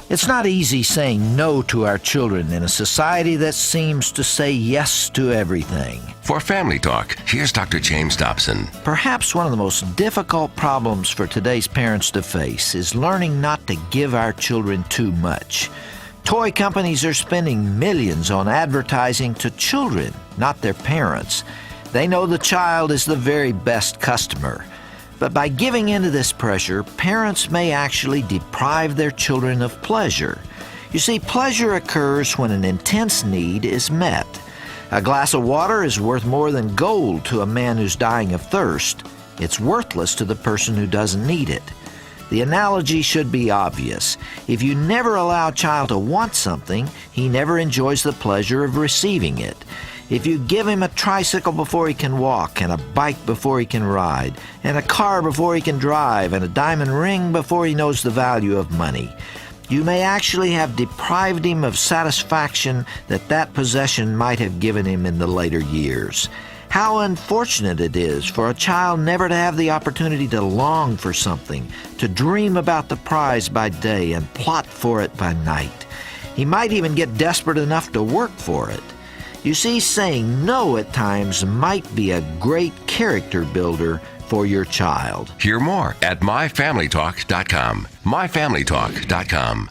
It's not easy saying no to our children in a society that seems to say yes to everything. For Family Talk, here's Dr. James Dobson. Perhaps one of the most difficult problems for today's parents to face is learning not to give our children too much. Toy companies are spending millions on advertising to children, not their parents. They know the child is the very best customer. But by giving into this pressure, parents may actually deprive their children of pleasure. You see, pleasure occurs when an intense need is met. A glass of water is worth more than gold to a man who's dying of thirst. It's worthless to the person who doesn't need it. The analogy should be obvious. If you never allow a child to want something, he never enjoys the pleasure of receiving it. If you give him a tricycle before he can walk, and a bike before he can ride, and a car before he can drive, and a diamond ring before he knows the value of money, you may actually have deprived him of satisfaction that possession might have given him in the later years. How unfortunate it is for a child never to have the opportunity to long for something, to dream about the prize by day and plot for it by night. He might even get desperate enough to work for it. You see, saying no at times might be a great character builder for your child. Hear more at myfamilytalk.com. myfamilytalk.com.